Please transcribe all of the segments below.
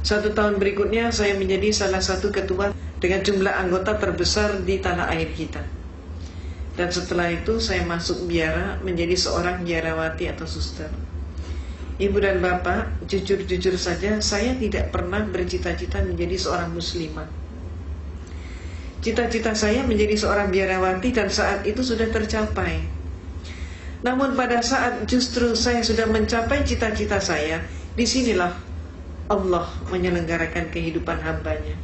1 tahun berikutnya saya menjadi salah satu ketua dengan jumlah anggota terbesar di tanah air kita. Dan setelah itu saya masuk biara menjadi seorang biarawati atau suster. Ibu dan bapak, jujur-jujur saja saya tidak pernah bercita-cita menjadi seorang muslimah. Cita-cita saya menjadi seorang biarawati dan saat itu sudah tercapai. Namun pada saat justru saya sudah mencapai cita-cita saya, disinilah Allah menyelenggarakan kehidupan hambanya.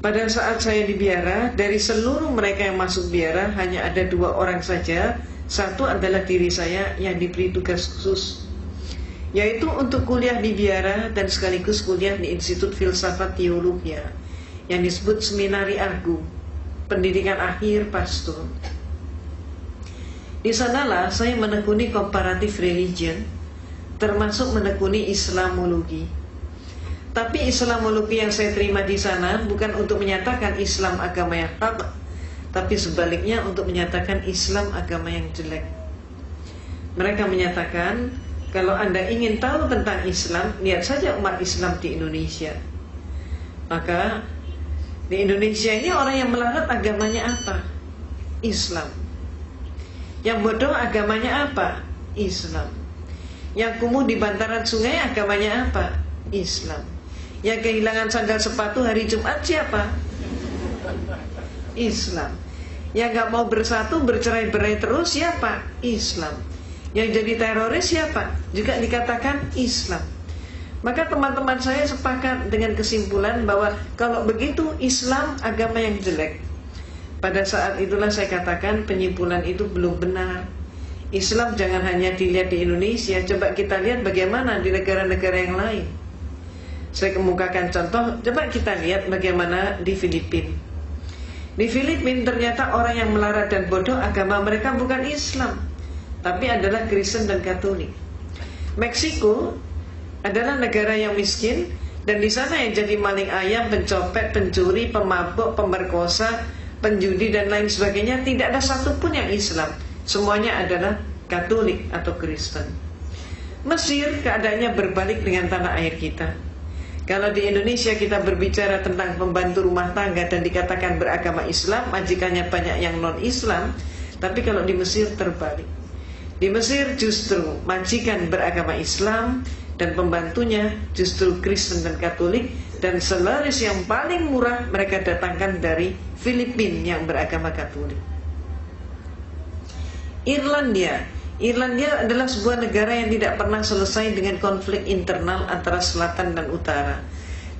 Pada saat saya di biara, dari seluruh mereka yang masuk biara hanya ada 2 orang saja. Satu adalah diri saya yang diberi tugas khusus, yaitu untuk kuliah di biara dan sekaligus kuliah di Institut Filsafat Teologia yang disebut Seminari Argu, pendidikan akhir pastor. Di sanalah saya menekuni comparative religion, termasuk menekuni Islamologi. Tapi Islamologi yang saya terima di sana bukan untuk menyatakan Islam agama yang hak, tapi sebaliknya untuk menyatakan Islam agama yang jelek. Mereka menyatakan, kalau Anda ingin tahu tentang Islam, lihat saja umat Islam di Indonesia. Maka di Indonesia ini orang yang melarat agamanya apa? Islam. Yang bodoh agamanya apa? Islam. Yang kumuh di bantaran sungai agamanya apa? Islam. Yang kehilangan sandal sepatu hari Jumat siapa? Islam. Yang gak mau bersatu, bercerai-berai terus siapa? Islam. Yang jadi teroris siapa? Juga dikatakan Islam. Maka teman-teman saya sepakat dengan kesimpulan bahwa kalau begitu Islam agama yang jelek. Pada saat itulah saya katakan penyimpulan itu belum benar. Islam jangan hanya dilihat di Indonesia, coba kita lihat bagaimana di negara-negara yang lain. Saya kemukakan contoh, coba kita lihat bagaimana di Filipina. Di Filipina ternyata orang yang melarat dan bodoh agama mereka bukan Islam, tapi adalah Kristen dan Katolik. Meksiko adalah negara yang miskin, dan di sana yang jadi maling ayam, pencopet, pencuri, pemabuk, pemerkosa, penjudi dan lain sebagainya tidak ada satupun yang Islam. Semuanya adalah Katolik atau Kristen. Mesir keadaannya berbalik dengan tanah air kita. Kalau di Indonesia kita berbicara tentang pembantu rumah tangga dan dikatakan beragama Islam, majikannya banyak yang non-Islam. Tapi kalau di Mesir terbalik. Di Mesir justru majikan beragama Islam dan pembantunya justru Kristen dan Katolik. Dan selaris yang paling murah mereka datangkan dari Filipina yang beragama Katolik. Irlandia adalah sebuah negara yang tidak pernah selesai dengan konflik internal antara selatan dan utara.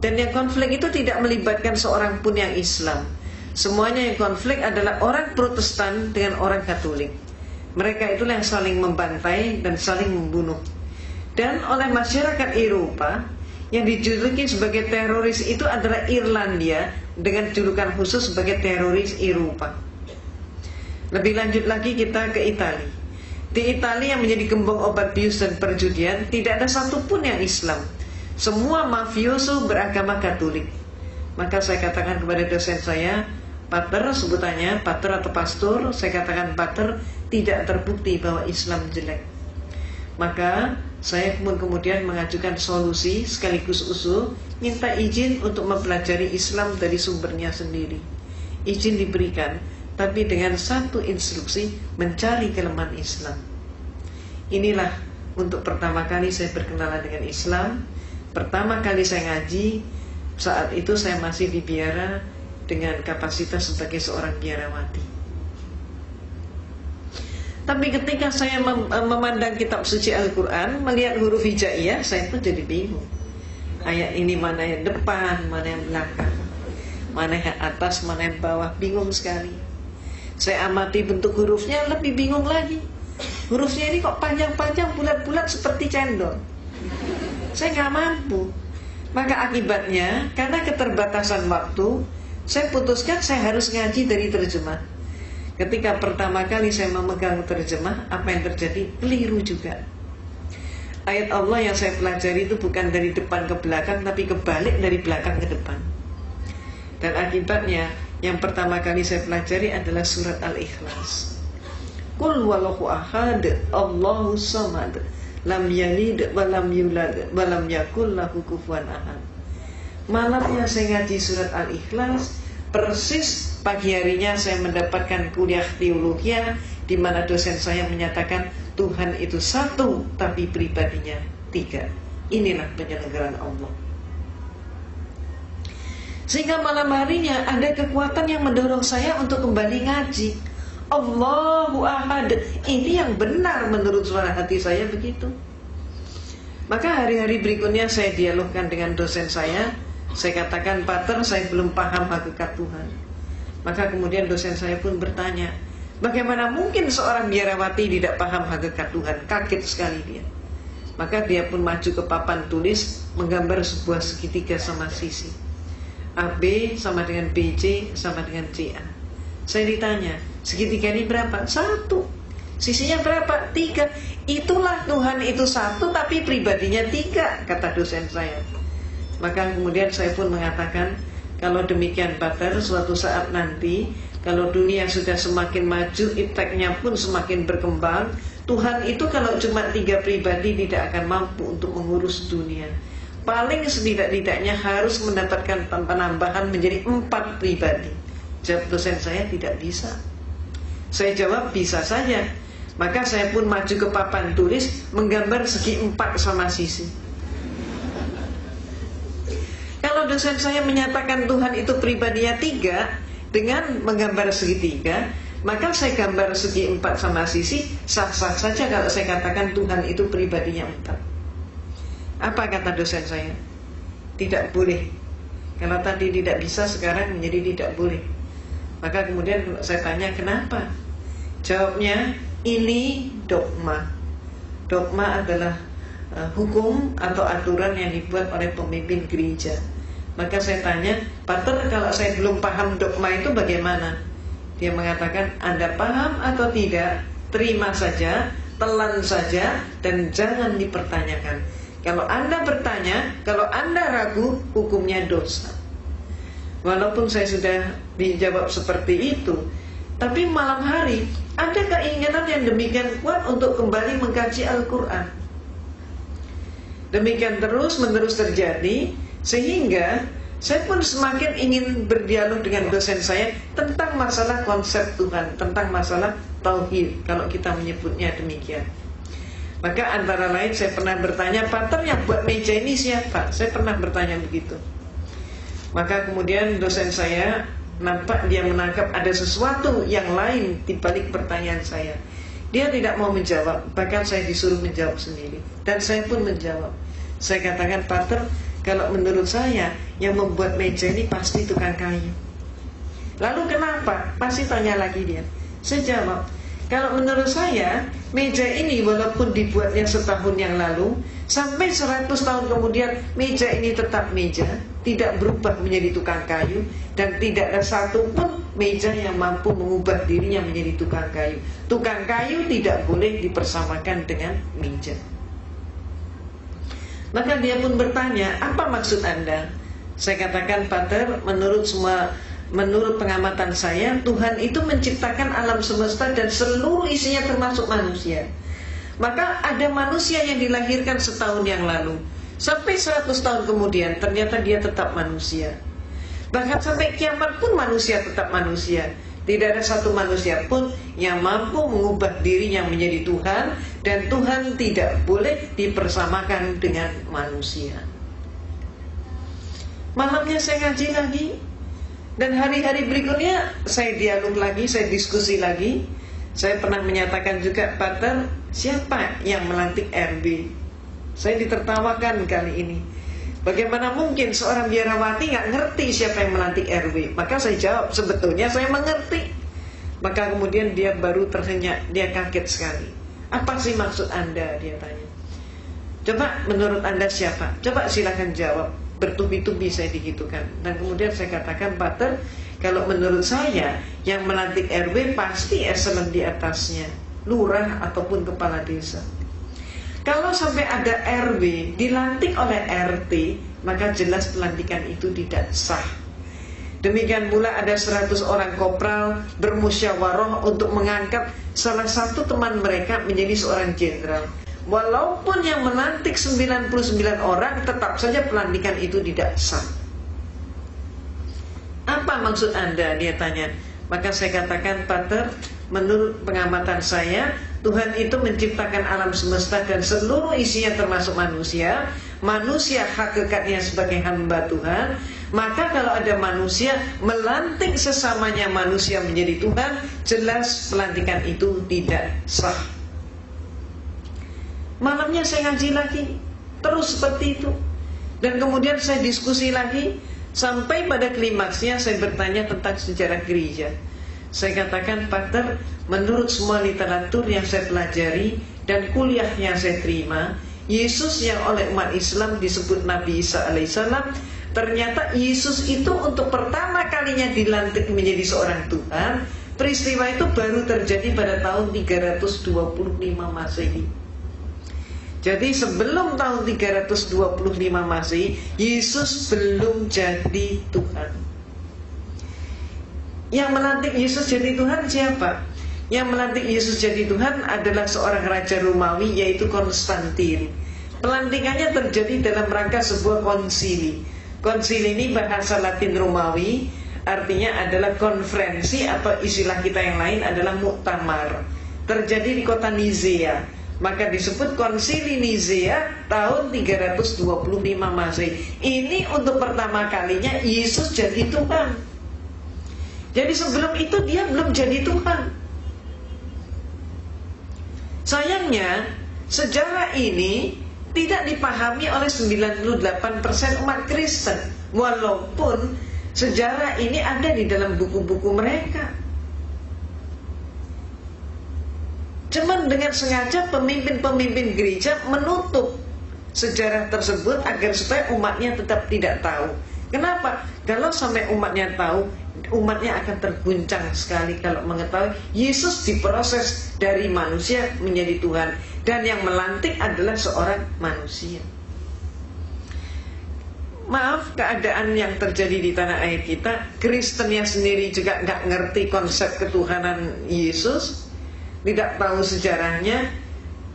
Dan yang konflik itu tidak melibatkan seorang pun yang Islam. Semuanya yang konflik adalah orang Protestan dengan orang Katolik. Mereka itulah yang saling membantai dan saling membunuh. Dan oleh masyarakat Eropa, yang dijuluki sebagai teroris itu adalah Irlandia dengan julukan khusus sebagai teroris Eropa. Lebih lanjut lagi kita ke Italia. Di Italia yang menjadi gembong obat bius dan perjudian, tidak ada satupun yang Islam. Semua mafioso beragama Katolik. Maka saya katakan kepada dosen saya, Pater, sebutannya Pater atau Pastor, saya katakan Pater, tidak terbukti bahwa Islam jelek. Maka saya kemudian mengajukan solusi sekaligus usul, minta izin untuk mempelajari Islam dari sumbernya sendiri. Izin diberikan, tapi dengan satu instruksi, mencari kelemahan Islam. Inilah untuk pertama kali saya berkenalan dengan Islam. Pertama kali saya ngaji, saat itu saya masih di biara dengan kapasitas sebagai seorang biarawati. Tapi ketika saya memandang kitab suci Al-Quran, melihat huruf hijaiyah, saya pun jadi bingung. Ayat ini mana yang depan, mana yang belakang, mana yang atas, mana yang bawah, bingung sekali. Saya amati bentuk hurufnya, lebih bingung lagi. Hurufnya ini kok panjang-panjang, bulat-bulat seperti cendol. Saya nggak mampu. Maka akibatnya, karena keterbatasan waktu, saya putuskan saya harus ngaji dari terjemah. Ketika pertama kali saya memegang terjemah, apa yang terjadi? Keliru juga. Ayat Allah yang saya pelajari itu bukan dari depan ke belakang, tapi kebalik dari belakang ke depan. Dan akibatnya, yang pertama kali saya pelajari adalah surat Al-Ikhlas. Qul wallahu ahad, Allahu samad, lam yalid wa lam yulad wa lam yakul lahu kufuwan ahad. Malamnya saya ngaji surat Al-Ikhlas, persis pagi harinya saya mendapatkan kuliah teologi di mana dosen saya menyatakan Tuhan itu satu tapi pribadinya tiga. Inilah penyelenggaraan Allah. Sehingga malam harinya ada kekuatan yang mendorong saya untuk kembali ngaji. Allahu Ahad. Ini yang benar menurut suara hati saya begitu. Maka hari-hari berikutnya saya dialogkan dengan dosen saya. Saya katakan, Pater, saya belum paham hakikat Tuhan. Maka kemudian dosen saya pun bertanya, bagaimana mungkin seorang biarawati tidak paham hakikat Tuhan? Kaget sekali dia. Maka dia pun maju ke papan tulis, menggambar sebuah segitiga sama sisi. AB sama dengan BC sama dengan CA. Saya ditanya, segitiga ini berapa? 1. Sisinya berapa? 3. Itulah Tuhan itu satu tapi pribadinya 3, kata dosen saya. Maka kemudian saya pun mengatakan, kalau demikian Pater, suatu saat nanti kalau dunia sudah semakin maju, ipteknya pun semakin berkembang, Tuhan itu kalau cuma 3 pribadi tidak akan mampu untuk mengurus dunia. Paling setidak-tidaknya harus mendapatkan penambahan menjadi 4 pribadi. Jawab dosen saya, tidak bisa. Saya jawab, bisa saja. Maka saya pun maju ke papan tulis, menggambar segi 4 sama sisi. Kalau dosen saya menyatakan Tuhan itu pribadinya 3 dengan menggambar segitiga, maka saya gambar segi 4 sama sisi, sah-sah saja kalau saya katakan Tuhan itu pribadinya 4. Apa kata dosen saya? Tidak boleh. Kalau tadi tidak bisa, sekarang menjadi tidak boleh. Maka kemudian saya tanya, kenapa? Jawabnya, ini dogma. Dogma adalah hukum atau aturan yang dibuat oleh pemimpin gereja. Maka saya tanya, Pater, kalau saya belum paham dogma itu bagaimana? Dia mengatakan, Anda paham atau tidak, terima saja, telan saja, dan jangan dipertanyakan. Kalau Anda bertanya, kalau Anda ragu, hukumnya dosa. Walaupun saya sudah dijawab seperti itu, tapi malam hari ada keinginan yang demikian kuat untuk kembali mengkaji Al-Quran. Demikian terus-menerus terjadi, sehingga saya pun semakin ingin berdialog dengan dosen saya tentang masalah konsep Tuhan, tentang masalah tauhid, kalau kita menyebutnya demikian. Maka antara lain saya pernah bertanya, Pater, yang buat meja ini siapa? Saya pernah bertanya begitu. Maka kemudian dosen saya nampak dia menangkap ada sesuatu yang lain di balik pertanyaan saya. Dia tidak mau menjawab, bahkan saya disuruh menjawab sendiri. Dan saya pun menjawab. Saya katakan, Pater, kalau menurut saya yang membuat meja ini pasti tukang kayu. Lalu kenapa? Pasti tanya lagi dia. Saya jawab, kalau menurut saya meja ini walaupun dibuatnya setahun yang lalu, sampai 100 tahun kemudian meja ini tetap meja, tidak berubah menjadi tukang kayu, dan tidak ada satu pun meja yang mampu mengubah dirinya menjadi tukang kayu. Tukang kayu tidak boleh dipersamakan dengan meja. Maka dia pun bertanya, apa maksud Anda? Saya katakan, Pater, menurut pengamatan saya, Tuhan itu menciptakan alam semesta dan seluruh isinya termasuk manusia. Maka ada manusia yang dilahirkan setahun yang lalu, sampai 100 tahun kemudian ternyata dia tetap manusia. Bahkan sampai kiamat pun manusia tetap manusia. Tidak ada satu manusia pun yang mampu mengubah dirinya menjadi Tuhan, dan Tuhan tidak boleh dipersamakan dengan manusia. Malamnya saya ngaji lagi, dan hari-hari berikutnya saya dialog lagi, saya diskusi lagi. Saya pernah menyatakan juga, Pater, siapa yang melantik RB? Saya ditertawakan kali ini. Bagaimana mungkin seorang biarawati nggak ngerti siapa yang melantik RW? Maka saya jawab, sebetulnya saya mengerti. Maka kemudian dia baru tersenyum, dia kaget sekali. Apa sih maksud Anda? Dia tanya. Coba menurut Anda siapa? Coba silakan jawab. Bertubi-tubi saya digitukan. Dan kemudian saya katakan, Pater, kalau menurut saya yang melantik RW pasti eselon di atasnya, lurah ataupun kepala desa. Kalau sampai ada RW dilantik oleh RT, maka jelas pelantikan itu tidak sah. Demikian pula ada 100 orang kopral bermusyawarah untuk mengangkat salah satu teman mereka menjadi seorang jenderal. Walaupun yang melantik 99 orang, tetap saja pelantikan itu tidak sah. Apa maksud Anda? Dia tanya. Maka saya katakan, Pater, menurut pengamatan saya, Tuhan itu menciptakan alam semesta dan seluruh isinya termasuk manusia. Manusia hakikatnya sebagai hamba Tuhan. Maka kalau ada manusia melantik sesamanya manusia menjadi Tuhan, jelas pelantikan itu tidak sah. Malamnya saya ngaji lagi, terus seperti itu. Dan kemudian saya diskusi lagi, sampai pada klimaksnya saya bertanya tentang sejarah gereja. Saya katakan, Pater, menurut semua literatur yang saya pelajari dan kuliah yang saya terima, Yesus yang oleh umat Islam disebut Nabi Isa alaihissalam, ternyata Yesus itu untuk pertama kalinya dilantik menjadi seorang Tuhan. Peristiwa itu baru terjadi pada tahun 325 Masehi. Jadi sebelum tahun 325 Masehi, Yesus belum jadi Tuhan. Yang melantik Yesus jadi Tuhan siapa? Yang melantik Yesus jadi Tuhan adalah seorang raja Romawi, yaitu Konstantin. Pelantikannya terjadi dalam rangka sebuah konsili. Konsili ini bahasa Latin Romawi, artinya adalah konferensi, atau istilah kita yang lain adalah muktamar. Terjadi di kota Nizea. Maka disebut Konsili Nizea tahun 325 Masehi. Ini untuk pertama kalinya Yesus jadi Tuhan. Jadi sebelum itu dia belum jadi Tuhan. Sayangnya sejarah ini tidak dipahami oleh 98% umat Kristen. Walaupun sejarah ini ada di dalam buku-buku mereka. Cuman dengan sengaja pemimpin-pemimpin gereja menutup sejarah tersebut agar supaya umatnya tetap tidak tahu. Kenapa? Kalau sampai umatnya tahu, umatnya akan terguncang sekali kalau mengetahui Yesus diproses dari manusia menjadi Tuhan, dan yang melantik adalah seorang manusia. Maaf, keadaan yang terjadi di tanah air kita, Kristennya sendiri juga nggak ngerti konsep ketuhanan Yesus, tidak tahu sejarahnya.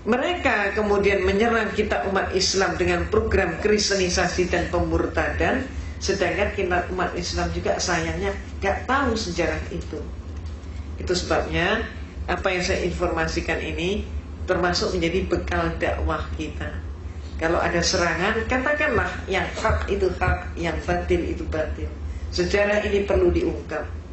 Mereka kemudian menyerang kita umat Islam dengan program kristenisasi dan pemurtadan, sedangkan kita umat Islam juga sayangnya gak tahu sejarah itu. Itu sebabnya apa yang saya informasikan ini termasuk menjadi bekal dakwah kita. Kalau ada serangan, katakanlah yang hak itu hak, yang batil itu batil. Sejarah ini perlu diungkap.